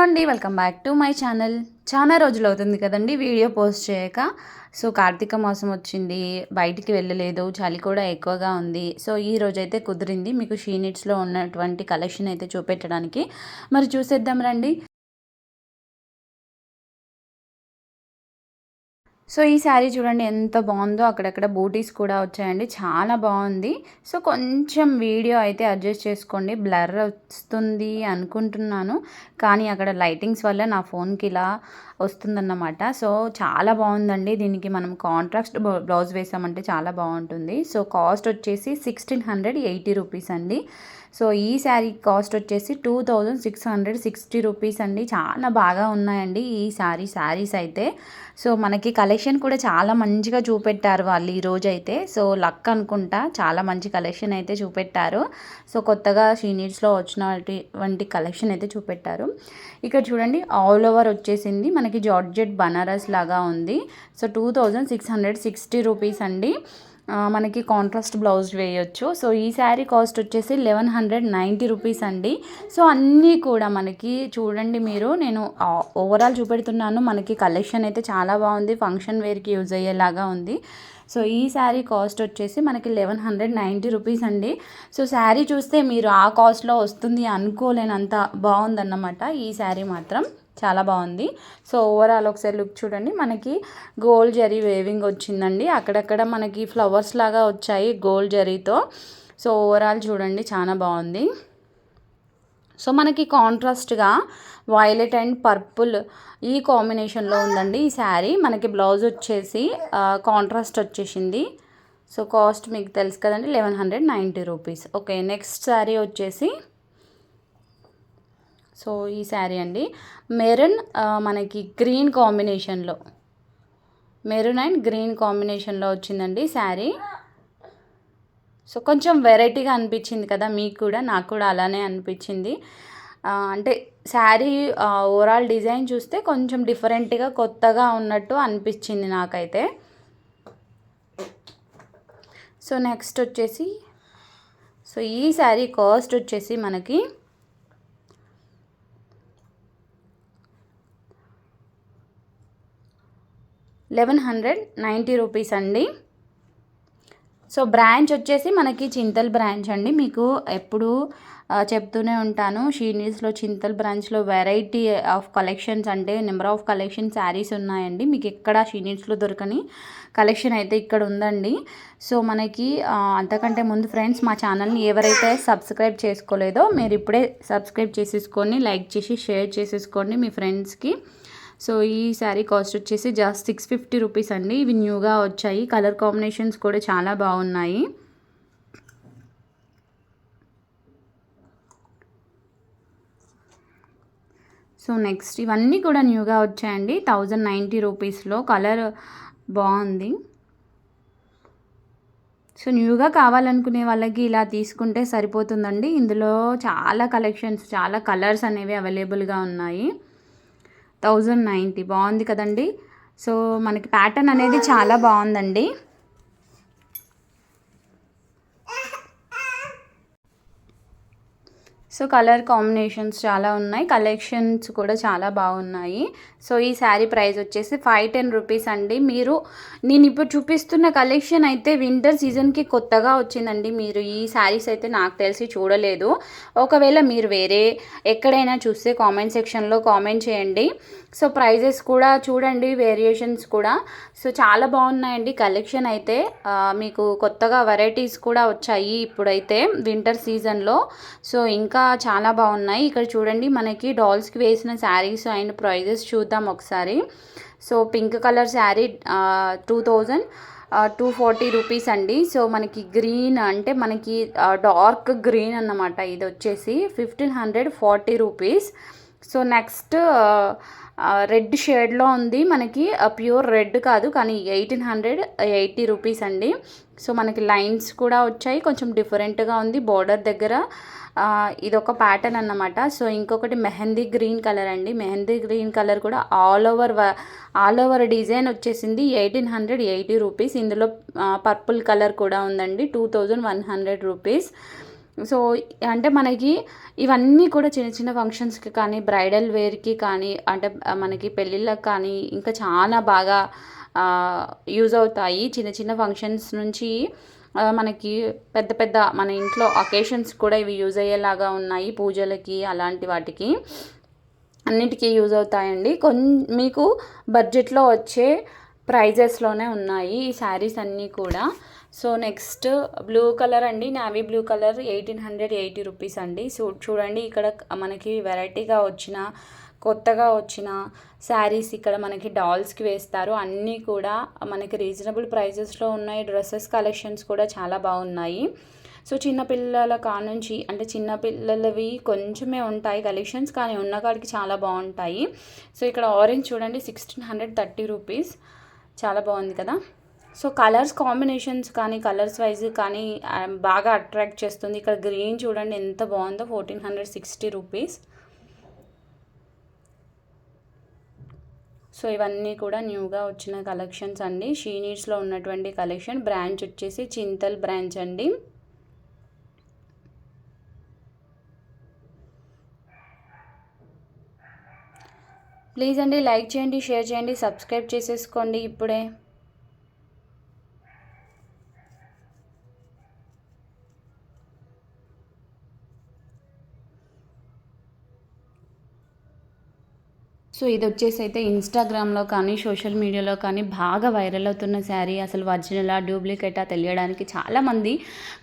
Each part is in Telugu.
అండి welcome back to my channel. చాలా రోజులు అవుతుంది కదండి వీడియో పోస్ట్ చేయక. సో కార్తీక మాసం వచ్చింది, బయటికి వెళ్ళలేదు, చలి కూడా ఎక్కువగా ఉంది. సో ఈ రోజైతే కుదిరింది మీకు షీ నీడ్స్లో ఉన్నటువంటి కలెక్షన్ అయితే చూపెట్టడానికి. మరి చూసేద్దాం రండి. సో ఈ శారీ చూడండి ఎంత బాగుందో, అక్కడక్కడ బూటీస్ కూడా వచ్చాయండి, చాలా బాగుంది. సో కొంచెం వీడియో అయితే అడ్జస్ట్ చేసుకోండి, బ్లర్ వస్తుంది అనుకుంటున్నాను, కానీ అక్కడ లైటింగ్స్ వల్ల నా ఫోన్కి ఇలా వస్తుందన్నమాట. సో చాలా బాగుందండి. దీనికి మనం కాంట్రాస్ట్ బ్లౌజ్ వేసామంటే చాలా బాగుంటుంది. సో కాస్ట్ వచ్చేసి 1680 రూపీస్ అండి. సో ఈ శారీ కాస్ట్ వచ్చేసి 2660 రూపీస్ అండి. చాలా బాగా ఉన్నాయండి ఈ శారీస్ అయితే. సో మనకి కలెక్షన్ కూడా చాలా మంచిగా చూపెట్టారు వాళ్ళు ఈరోజు అయితే. సో లక్ అనుకుంటా, చాలా మంచి కలెక్షన్ అయితే చూపెట్టారు. సో కొత్తగా షీ నీడ్స్లో వచ్చినటువంటి కలెక్షన్ అయితే చూపెట్టారు. ఇక్కడ చూడండి ఆల్ ఓవర్ వచ్చేసింది మనకి జార్జెట్ బనారస్ లాగా ఉంది. సో 2660 రూపీస్ అండి. మనకి కాంట్రాస్ట్ బ్లౌజ్ వేయొచ్చు. సో ఈ శారీ కాస్ట్ వచ్చేసి 1190 రూపీస్ అండి. సో అన్నీ కూడా మనకి చూడండి మీరు, నేను ఓవరాల్ చూపెడుతున్నాను. మనకి కలెక్షన్ అయితే చాలా బాగుంది, ఫంక్షన్ వేర్కి యూజ్ అయ్యేలాగా ఉంది. సో ఈ శారీ కాస్ట్ వచ్చేసి మనకి 1190 రూపీస్ అండి. సో శారీ చూస్తే మీరు ఆ కాస్ట్లో వస్తుంది అనుకోలేనంత బాగుందన్నమాట. ఈ శారీ మాత్రం చాలా బాగుంది. సో ఓవరాల్ ఒకసారి లుక్ చూడండి. మనకి గోల్డ్ జరీ వేవింగ్ వచ్చిందండి, అక్కడక్కడ మనకి ఫ్లవర్స్ లాగా వచ్చాయి గోల్డ్ జరీతో. సో ఓవరాల్ చూడండి చాలా బాగుంది. సో మనకి కాంట్రాస్ట్గా వైలెట్ అండ్ పర్పుల్ ఈ కాంబినేషన్లో ఉందండి ఈ శారీ. మనకి బ్లౌజ్ వచ్చేసి కాంట్రాస్ట్ వచ్చేసింది. సో కాస్ట్ మీకు తెలుసు కదండి, 1190 రూపీస్. ఓకే, నెక్స్ట్ శారీ వచ్చేసి సో ఈ శారీ అండి, మెరూన్ మనకి గ్రీన్ కాంబినేషన్లో, మెరూన్ అండ్ గ్రీన్ కాంబినేషన్లో వచ్చిందండి శారీ. సో కొంచెం వెరైటీగా అనిపించింది కదా మీకు కూడా, నాకు కూడా అలానే అనిపించింది. అంటే శారీ ఓవరాల్ డిజైన్ చూస్తే కొంచెం డిఫరెంట్గా కొత్తగా ఉన్నట్టు అనిపించింది నాకైతే. సో నెక్స్ట్ వచ్చేసి సో ఈ శారీ కాస్ట్ వచ్చేసి మనకి 1190 రూపీస్ అండి. సో బ్రాంచ్ వచ్చేసి మనకి చింతల్ బ్రాంచ్ అండి. మీకు ఎప్పుడు చెప్తూనే ఉంటాను, షీ నీడ్స్లో చింతల్ బ్రాంచ్లో వెరైటీ ఆఫ్ కలెక్షన్స్, అంటే నెంబర్ ఆఫ్ కలెక్షన్ శారీస్ ఉన్నాయండి. మీకు ఎక్కడ షీ నీడ్స్లో దొరకని కలెక్షన్ అయితే ఇక్కడ ఉందండి. సో మనకి అంతకంటే ముందు ఫ్రెండ్స్, మా ఛానల్ని ఎవరైతే సబ్స్క్రైబ్ చేసుకోలేదో మీరు ఇప్పుడే సబ్స్క్రైబ్ చేసేసుకొని, లైక్ చేసి షేర్ చేసేసుకోండి మీ ఫ్రెండ్స్కి. సో ఈ శారీ కాస్ట్ వచ్చేసి జస్ట్ 650 రూపీస్ అండి. ఇవి న్యూగా వచ్చాయి, కలర్ కాంబినేషన్స్ కూడా చాలా బాగున్నాయి. సో నెక్స్ట్ ఇవన్నీ కూడా న్యూగా వచ్చాయండి, 1090 రూపీస్లో. కలర్ బాగుంది. సో న్యూగా కావాలనుకునే వాళ్ళకి ఇలా తీసుకుంటే సరిపోతుందండి. ఇందులో చాలా కలెక్షన్స్, చాలా కలర్స్ అనేవి అవైలబుల్గా ఉన్నాయి. 1090 బాగుంది కదండి. సో మనకి ప్యాటర్న్ అనేది చాలా బాగుందండి. సో కలర్ కాంబినేషన్స్ చాలా ఉన్నాయి, కలెక్షన్స్ కూడా చాలా బాగున్నాయి. సో ఈ శారీ ప్రైస్ వచ్చేసి 510 రూపీస్ అండి. నేను ఇప్పుడు చూపిస్తున్న కలెక్షన్ అయితే వింటర్ సీజన్కి కొత్తగా వచ్చిందండి. మీరు ఈ శారీస్ అయితే నాకు తెలిసి చూడలేదు. ఒకవేళ మీరు వేరే ఎక్కడైనా చూస్తే కామెంట్ సెక్షన్లో కామెంట్ చేయండి. సో ప్రైజెస్ కూడా చూడండి, వేరియేషన్స్ కూడా. సో చాలా బాగున్నాయండి కలెక్షన్ అయితే. మీకు కొత్తగా వెరైటీస్ కూడా వచ్చాయి ఇప్పుడైతే వింటర్ సీజన్లో. సో ఇంకా చాలా బాగున్నాయి. ఇక్కడ చూడండి మనకి డాల్స్కి వేసిన శారీస్ అండ్ ప్రైజెస్ చూద్దాం ఒకసారి. So pink colour sari 2240 rupees అండి. సో మనకి గ్రీన్ అంటే మనకి డార్క్ గ్రీన్ అన్నమాట, ఇది వచ్చేసి 1540 రూపీస్. సో నెక్స్ట్ రెడ్ షేడ్లో ఉంది మనకి, ప్యూర్ రెడ్ కాదు కానీ 1880 రూపీస్ అండి. సో మనకి లైన్స్ కూడా వచ్చాయి, కొంచెం డిఫరెంట్గా ఉంది బోర్డర్ దగ్గర. ఇదొక ప్యాటర్న్ అన్నమాట. సో ఇంకొకటి మెహందీ గ్రీన్ కలర్ అండి, మెహందీ గ్రీన్ కలర్ కూడా ఆల్ ఓవర్ డిజైన్ వచ్చేసింది, 1880 రూపీస్. ఇందులో పర్పుల్ కలర్ కూడా ఉందండి, 2100 రూపీస్. సో అంటే మనకి ఇవన్నీ కూడా చిన్న చిన్న ఫంక్షన్స్కి కానీ బ్రైడల్ వేర్కి కానీ అంటే మనకి పెళ్ళిళ్ళకి కానీ ఇంకా చాలా బాగా యూజ్ అవుతాయి. చిన్న చిన్న ఫంక్షన్స్ నుంచి మనకి పెద్ద పెద్ద మన ఇంట్లో అకేషన్స్ కూడా ఇవి యూజ్ అయ్యేలాగా ఉన్నాయి. పూజలకి అలాంటి వాటికి అన్నిటికీ యూజ్ అవుతాయండి. మీకు బడ్జెట్లో వచ్చే ప్రైజెస్లోనే ఉన్నాయి ఈ శారీస్ అన్నీ కూడా. సో నెక్స్ట్ బ్లూ కలర్ అండి, నావీ బ్లూ కలర్ 1880 రూపీస్ అండి. సో చూడండి ఇక్కడ మనకి వెరైటీగా వచ్చిన కొత్తగా వచ్చిన శారీస్ ఇక్కడ మనకి డాల్స్కి వేస్తారు. అన్నీ కూడా మనకి రీజనబుల్ ప్రైజెస్లో ఉన్నాయి. డ్రెస్సెస్ కలెక్షన్స్ కూడా చాలా బాగున్నాయి. సో చిన్నపిల్లల కానుంచి అంటే చిన్నపిల్లలవి కొంచెమే ఉంటాయి కలెక్షన్స్, కానీ ఉన్న కాడికి చాలా బాగుంటాయి. సో ఇక్కడ ఆరెంజ్ చూడండి 1630 రూపీస్, చాలా బాగుంది కదా. సో కలర్స్ కాంబినేషన్స్ కానీ కలర్స్ వైజ్ కానీ బాగా అట్రాక్ట్ చేస్తుంది. ఇక్కడ గ్రీన్ చూడండి ఎంత బాగుందో 1460 రూపీస్. సో ఇవన్నీ కూడా న్యూగా వచ్చిన కలెక్షన్స్ అండి. షీ నీడ్స్లో ఉన్నటువంటి కలెక్షన్. బ్రాంచ్ వచ్చేసి చింతల్ బ్రాంచ్ అండి. ప్లీజ్ అండి లైక్ చేయండి, షేర్ చేయండి, సబ్స్క్రైబ్ చేసేసుకోండి ఇప్పుడే. సో ఇది వచ్చేసి అయితే ఇన్స్టాగ్రామ్లో కానీ సోషల్ మీడియాలో కానీ బాగా వైరల్ అవుతున్న శారీ. అసలు ఒరిజినలా డూప్లికేటా తెలియడానికి చాలామంది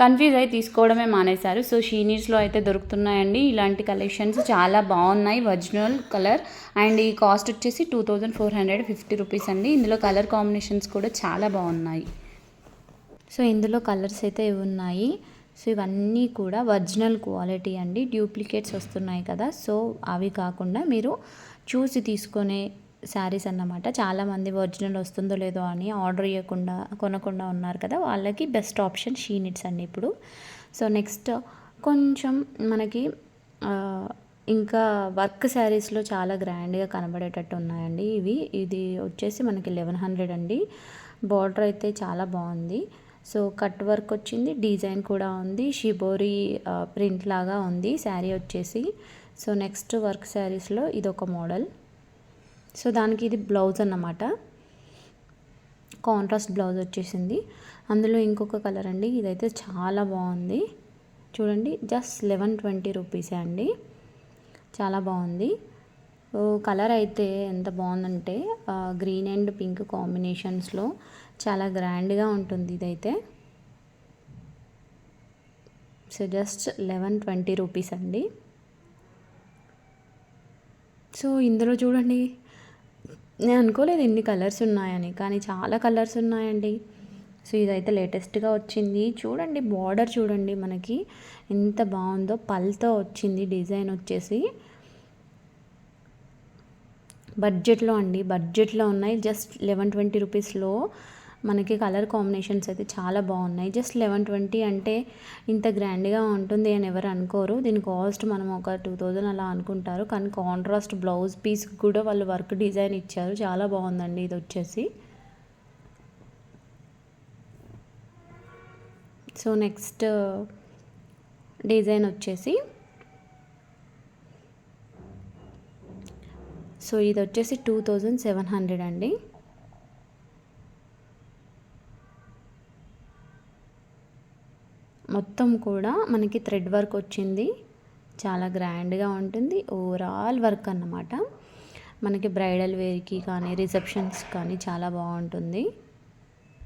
కన్ఫ్యూజ్ అయి తీసుకోవడమే మానేశారు. సో షీ నీడ్స్లో అయితే దొరుకుతున్నాయండి ఇలాంటి కలెక్షన్స్, చాలా బాగున్నాయి. ఒరిజినల్ కలర్ అండ్ ఈ కాస్ట్ వచ్చేసి 2450 రూపీస్ అండి. ఇందులో కలర్ కాంబినేషన్స్ కూడా చాలా బాగున్నాయి. సో ఇందులో కలర్స్ అయితే ఇవి ఉన్నాయి. సో ఇవన్నీ కూడా ఒరిజినల్ క్వాలిటీ అండి. డూప్లికేట్స్ వస్తున్నాయి కదా, సో అవి కాకుండా మీరు చూసి తీసుకునే శారీస్ అన్నమాట. చాలామంది ఒరిజినల్ వస్తుందో లేదో అని ఆర్డర్ ఇవ్వకుండా కొనకుండా ఉన్నారు కదా, వాళ్ళకి బెస్ట్ ఆప్షన్ షీ నీడ్స్ అండి ఇప్పుడు. సో నెక్స్ట్ కొంచెం మనకి ఇంకా వర్క్ శారీస్లో చాలా గ్రాండ్గా కనబడేటట్టు ఉన్నాయండి ఇది వచ్చేసి మనకి 1100 అండి. బార్డర్ అయితే చాలా బాగుంది. సో కట్ వర్క్ వచ్చింది, డిజైన్ కూడా ఉంది, షిబోరి ప్రింట్ లాగా ఉంది శారీ వచ్చేసి. సో నెక్స్ట్ వర్క్ శారీస్లో ఇది ఒక మోడల్. సో దానికి ఇది బ్లౌజ్ అన్నమాట, కాంట్రాస్ట్ బ్లౌజ్ వచ్చేసింది. అందులో ఇంకొక కలర్ అండి, ఇదైతే చాలా బాగుంది చూడండి. జస్ట్ 1120 రూపీసే అండి, చాలా బాగుంది. కలర్ అయితే ఎంత బాగుందంటే గ్రీన్ అండ్ పింక్ కాంబినేషన్స్లో చాలా గ్రాండ్గా ఉంటుంది ఇదైతే. సో జస్ట్ 1120 రూపీస్ అండి. సో ఇందులో చూడండి, నేను అనుకోలేదు ఇన్ని కలర్స్ ఉన్నాయని, కానీ చాలా కలర్స్ ఉన్నాయండి. సో ఇదైతే లేటెస్ట్గా వచ్చింది. చూడండి బార్డర్ చూడండి మనకి ఎంత బాగుందో, పల్తో వచ్చింది డిజైన్ వచ్చేసి. బడ్జెట్లో అండి, బడ్జెట్లో ఉన్నాయి. జస్ట్ 1120 రూపీస్లో మనకి కలర్ కాంబినేషన్స్ అయితే చాలా బాగున్నాయి. జస్ట్ 1120 అంటే ఇంత గ్రాండ్గా ఉంటుంది అని ఎవరు అనుకోరు. దీని కాస్ట్ మనం ఒక 2000 అలా అనుకుంటారు, కానీ కాంట్రాస్ట్ బ్లౌజ్ పీస్ కూడా వాళ్ళు వర్క్ డిజైన్ ఇచ్చారు, చాలా బాగుందండి ఇది వచ్చేసి. సో నెక్స్ట్ డిజైన్ వచ్చేసి, సో ఇది వచ్చేసి 2700 అండి. మొత్తం కూడా మనకి థ్రెడ్ వర్క్ వచ్చింది, చాలా గ్రాండ్గా ఉంటుంది. ఓవరాల్ వర్క్ అన్నమాట. మనకి బ్రైడల్ వేర్కి కానీ రిసెప్షన్స్ కానీ చాలా బాగుంటుంది.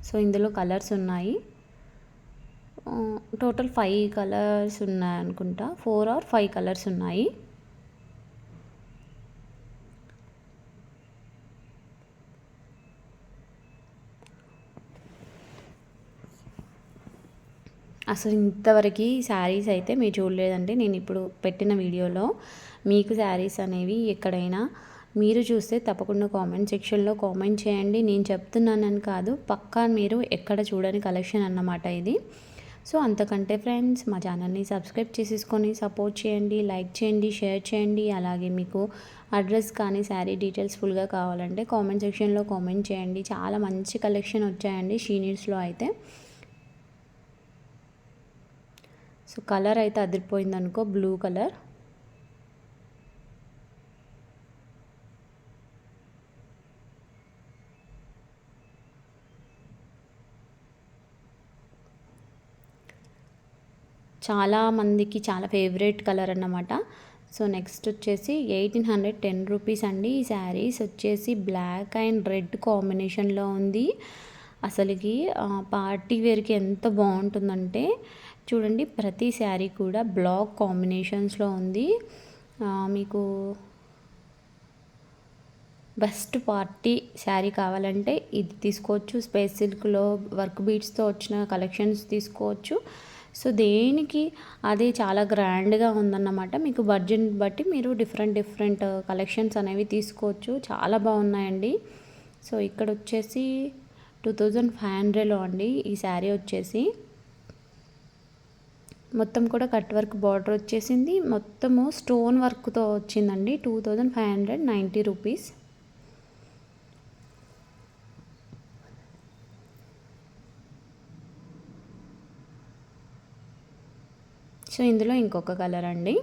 సో ఇందులో కలర్స్ ఉన్నాయి, టోటల్ 5 కలర్స్ ఉన్నాయి అనుకుంటా, 4 or 5 కలర్స్ ఉన్నాయి. అసలు ఇంతవరకు శారీస్ అయితే మీరు చూడలేదండి నేను ఇప్పుడు పెట్టిన వీడియోలో. మీకు శారీస్ అనేవి ఎక్కడైనా మీరు చూస్తే తప్పకుండా కామెంట్ సెక్షన్లో కామెంట్ చేయండి. నేను చెప్తున్నానని కాదు, పక్కా మీరు ఎక్కడ చూడని కలెక్షన్ అన్నమాట ఇది. సో అంతకంటే ఫ్రెండ్స్, మా ఛానల్ని సబ్స్క్రైబ్ చేసేసుకొని సపోర్ట్ చేయండి, లైక్ చేయండి, షేర్ చేయండి. అలాగే మీకు అడ్రస్ కానీ శారీ డీటెయిల్స్ ఫుల్గా కావాలంటే కామెంట్ సెక్షన్లో కామెంట్ చేయండి. చాలా మంచి కలెక్షన్ వచ్చాయండి షీ నీడ్స్లో అయితే. సో కలర్ అయితే అదిరిపోయింది అనుకో, బ్లూ కలర్. చాలా మందికి చాలా ఫేవరెట్ కలర్ అన్నమాట. సో నెక్స్ట్ వచ్చేసి 1810 రూపీస్ అండి. ఈ శారీస్ వచ్చేసి బ్లాక్ అండ్ రెడ్ కాంబినేషన్లో ఉంది. అసలుకి పార్టీ వేర్కి ఎంత బాగుంటుందంటే చూడండి, ప్రతి శారీ కూడా బ్లాక్ కాంబినేషన్స్లో ఉంది. మీకు బెస్ట్ పార్టీ శారీ కావాలంటే ఇది తీసుకోవచ్చు. స్పేస్ సిల్క్లో వర్క్ బీట్స్తో వచ్చిన కలెక్షన్స్ తీసుకోవచ్చు. సో దేనికి అది చాలా గ్రాండ్గా ఉందన్నమాట. మీకు బడ్జెట్ బట్టి మీరు డిఫరెంట్ కలెక్షన్స్ అనేవి తీసుకోవచ్చు. చాలా బాగున్నాయండి. సో ఇక్కడ వచ్చేసి 2500లో అండి ఈ శారీ వచ్చేసి. మొత్తం కూడా కట్ వర్క్ బార్డర్ వచ్చేసింది. మొత్తము స్టోన్ వర్క్తో వచ్చిందండి. 2590 రూపీస్. సో ఇందులో ఇంకొక కలర్ అండి.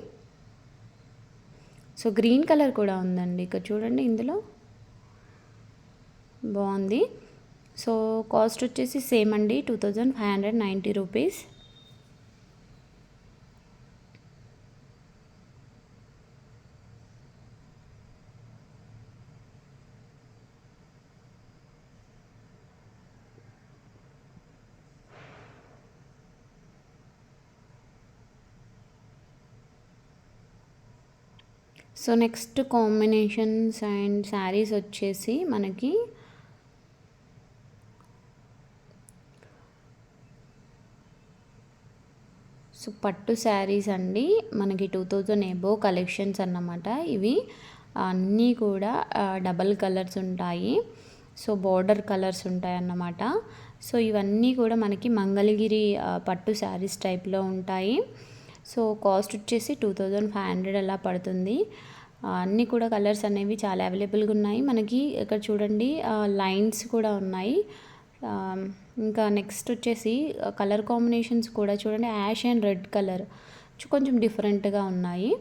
సో గ్రీన్ కలర్ కూడా ఉందండి. ఇక్కడ చూడండి, ఇందులో బాగుంది. సో కాస్ట్ వచ్చేసి సేమ్ అండి, 2590 rupees. So next combinations and saris వచ్చేసి మనకి సో పట్టు శారీస్ అండి. మనకి 2000 ఎబో కలెక్షన్స్ అన్నమాట. ఇవి అన్నీ కూడా డబల్ కలర్స్ ఉంటాయి. సో బోర్డర్ కలర్స్ ఉంటాయి అన్నమాట. సో ఇవన్నీ కూడా మనకి మంగళగిరి పట్టు శారీస్ టైప్లో ఉంటాయి. సో కాస్ట్ వచ్చేసి 2500 అలా పడుతుంది. అన్నీ కూడా కలర్స్ అనేవి చాలా అవైలబుల్గా ఉన్నాయి. మనకి ఇక్కడ చూడండి లైన్స్ కూడా ఉన్నాయి. ఇంకా నెక్స్ట్ వచ్చేసి కలర్ కాంబినేషన్స్ కూడా చూడండి, యాష్ అండ్ రెడ్ కలర్ కొంచెం డిఫరెంట్గా ఉన్నాయి.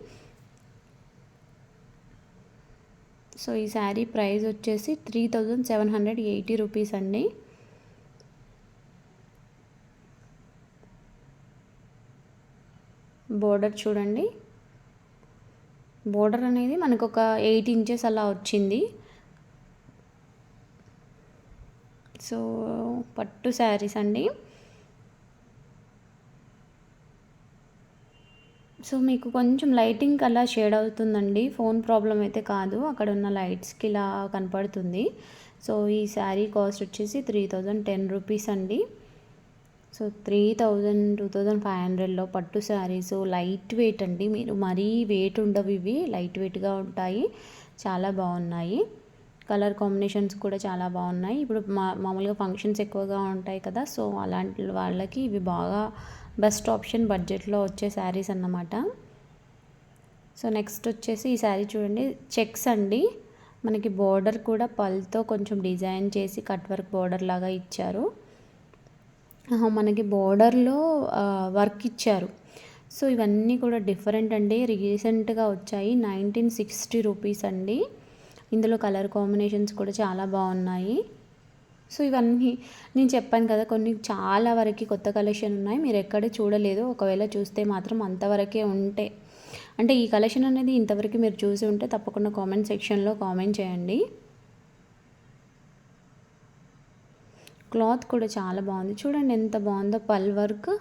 సో ఈ శారీ ప్రైస్ వచ్చేసి 3780 రూపీస్ అండి. బోర్డర్ చూడండి, బోర్డర్ అనేది మనకు ఒక 8 ఇంచెస్ అలా వచ్చింది. సో పట్టు శారీస్ అండి. సో మీకు కొంచెం లైటింగ్ అలా షేడ్ అవుతుందండి, ఫోన్ ప్రాబ్లం అయితే కాదు, అక్కడ ఉన్న లైట్స్కి ఇలా కనపడుతుంది. సో ఈ శారీ కాస్ట్ వచ్చేసి 3010 రూపీస్ అండి. సో 2500లో పట్టు శారీస్ లైట్ వెయిట్ అండి. మీరు మరీ వెయిట్ ఉండవు, ఇవి లైట్ వెయిట్గా ఉంటాయి. చాలా బాగున్నాయి. కలర్ కాంబినేషన్స్ కూడా చాలా బాగున్నాయి. ఇప్పుడు మామూలుగా ఫంక్షన్స్ ఎక్కువగా ఉంటాయి కదా, సో అలాంటి వాళ్ళకి ఇవి బాగా బెస్ట్ ఆప్షన్, బడ్జెట్లో వచ్చే శారీస్ అన్నమాట. సో నెక్స్ట్ వచ్చేసి ఈ శారీ చూడండి, చెక్స్ అండి. మనకి బోర్డర్ కూడా పల్తో కొంచెం డిజైన్ చేసి కట్ వర్క్ బోర్డర్ లాగా ఇచ్చారు. మనకి బోర్డర్లో వర్క్ ఇచ్చారు. సో ఇవన్నీ కూడా డిఫరెంట్ అండి, రీసెంట్గా వచ్చాయి. 1960 రూపీస్ అండి. ఇందులో కలర్ కాంబినేషన్స్ కూడా చాలా బాగున్నాయి. సో ఇవన్నీ నేను చెప్పాను కదా, కొన్ని చాలా వరకు కొత్త కలెక్షన్ ఉన్నాయి, మీరు ఎక్కడ చూడలేదు. ఒకవేళ చూస్తే మాత్రం అంతవరకే ఉంటే, అంటే ఈ కలెక్షన్ అనేది ఇంతవరకు మీరు చూసి ఉంటే తప్పకుండా కామెంట్ సెక్షన్లో కామెంట్ చేయండి. క్లాత్ కూడా చాలా బాగుంది. చూడండి ఎంత బాగుందో, పల్ వర్క్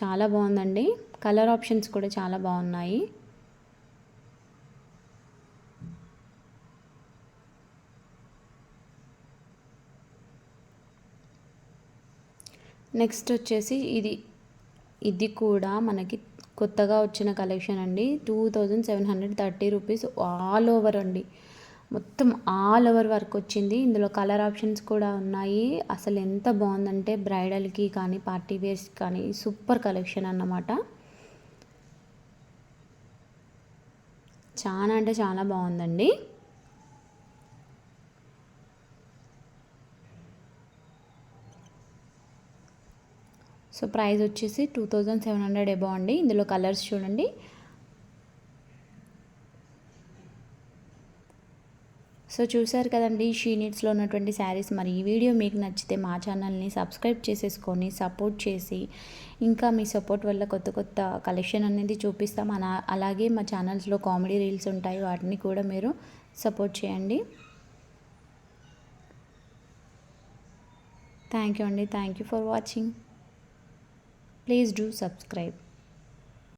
చాలా బాగుందండి. కలర్ ఆప్షన్స్ కూడా చాలా బాగున్నాయి. నెక్స్ట్ వచ్చేసి ఇది కూడా మనకి కొత్తగా వచ్చిన కలెక్షన్ అండి. 2730 రూపీస్ ఆల్ ఓవర్ అండి. మొత్తం ఆల్ ఓవర్ వర్క్ వచ్చింది. ఇందులో కలర్ ఆప్షన్స్ కూడా ఉన్నాయి. అసలు ఎంత బాగుందంటే బ్రైడల్కి కానీ పార్టీ వేర్స్ కానీ సూపర్ కలెక్షన్ అన్నమాట. చాలా అంటే చాలా బాగుందండి. సో ప్రైస్ వచ్చేసి 2700 అబౌవ్ అండి. ఇందులో కలర్స్ చూడండి. సో చూసారు కదండి షీ నీడ్స్లో ఉన్నటువంటి శారీస్. మరి ఈ వీడియో మీకు నచ్చితే మా ఛానల్ని సబ్స్క్రైబ్ చేసేసుకొని సపోర్ట్ చేసి, ఇంకా మీ సపోర్ట్ వల్ల కొత్త కొత్త కలెక్షన్ అనేది చూపిస్తాం. అలాగే మా ఛానల్స్లో కామెడీ రీల్స్ ఉంటాయి, వాటిని కూడా మీరు సపోర్ట్ చేయండి. థ్యాంక్ యూ అండి. Thank you for watching. Please do subscribe.